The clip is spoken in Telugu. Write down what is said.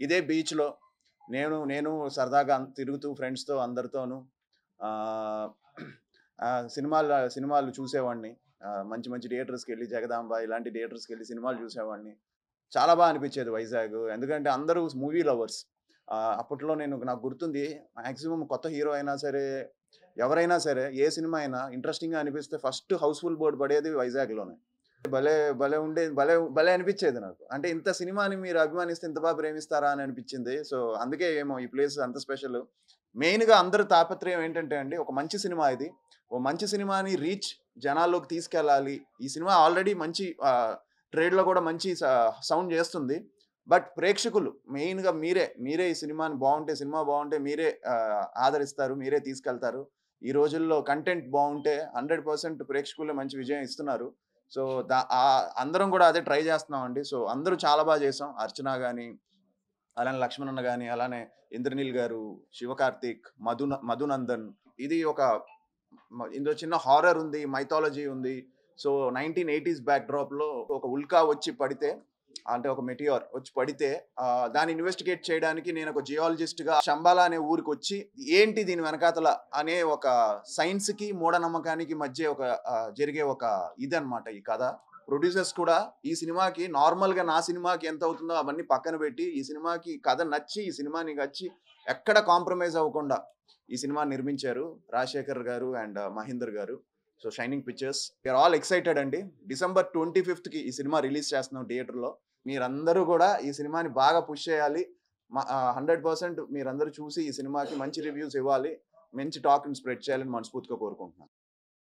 ఇదే బీచ్‌లో నేను నేను సరదాగా తిరుగుతూ ఫ్రెండ్స్‌తో అందరితోనూ ఆహ్, సినిమాలు చూసేవాడిని. మంచి మంచి థియేటర్స్‌కెళ్ళి 'జగదాంబ' ఇలాంటి థియేటర్స్‌కెళ్ళి సినిమాలు చూసేవాడిని. చాలా అనిపిచ్చేది వైజాగ్. ఎందుకంటే అందరూ మూవీ లవర్స్. అప్పట్లో నాకు గుర్తుంది మాక్సిమం కొత్త హీరో అయినా సరే, ఎవరైనా సరే, ఏ సినిమా అయినా ఇంట్రెస్టింగ్‌గా అనిపిస్తే ఫస్ట్ హౌస్‌ఫుల్ బోర్డ్ పడేది వైజాగ్‌లోనే. భలే భలే ఉండేది. భలే భలే అనిపిచ్చేది నాకు. అంటే ఇంత సినిమాని మీరు అభిమానిస్తే ఇంత ప్రేమిస్తారా అని అనిపిచ్చింది. సో, అందుకే ఏమో ఈ ప్లేస్ అంత స్పెషల్. మెయిన్‌గా అందరి తాపత్రయం ఏంటంటే అండి, ఒక మంచి సినిమా ఇది. ఓ మంచి సినిమాని జనాల్లోకి తీసుకెళ్ళాలి. ఈ సినిమా ఆల్రెడీ మంచి ట్రేడ్‌లో కూడా మంచి సౌండ్ చేస్తుంది. బట్ ప్రేక్షకులు మెయిన్‌గా మీరే ఈ సినిమా బావుంటే మీరే ఆదరిస్తారు. మీరే తీసుకెళ్తారు. ఈ రోజుల్లో కంటెంట్ బావుంటే 100% ప్రేక్షకులే మంచి విజయం ఇస్తున్నారు. సో, అందరం గూడా అదే ట్రై జేస్తున్నామండి. సో, అందరూ చాలా చేసాం. అర్చన గాని, అలానే లక్ష్మణ్ అన్న గాని, అలానే ఇంద్రనీల్ గారు, శివకార్తిక్, మధునందన్. ఇది ఒక ఇందులో చిన్న హారర్ ఉంది, మైథాలజీ ఉంది. సో, 1980s బ్యాక్‌డ్రాప్‌లో ఒక ఉల్కా వచ్చి పడితే, అంటే ఒక మెటియార్ వచ్చి పడితే దాన్ని ఇన్వెస్టిగేట్ చేయడానికి నేనొక జియాలజిస్ట్‌గా శంబాలా అనే ఊరికొచ్చి, ఏంటి దీని వెనకాతల అనే ఒక సైన్స్‌కి, మూఢనమ్మకానికి మధ్య జరిగే ఒక ఇదన్నమాట ఈ కథ. ప్రొడ్యూసర్స్ కూడా ఈ సినిమాకి నార్మల్‌గా నా సినిమాకి ఎంతవుతుందో అవన్నీ పక్కన పెట్టి, ఈ సినిమాకి కథ నచ్చి, ఈ సినిమాని నచ్చి ఎక్కడ కాంప్రమైజ్ అవ్వకుండా ఈ సినిమాని నిర్మించారు. రాజశేఖర్ గారు అండ్ మహేందర్ గారు. So, shining pictures. We are all excited అండి. డిసెంబర్ 25కి ఈ సినిమా రిలీజ్ చేస్తున్నాం థియేటర్‌లో. మీరందరూ గూడా ఈ సినిమాని బాగా పుష్ చేయాలి. 100% మీరందరూ చూసి ఈ సినిమాకి మంచి రివ్యూస్ ఇవ్వాలి. మంచి టాక్‌ని స్ప్రెడ్ చేయాలని మనస్ఫూర్తిగా కోరుకుంటున్నాను.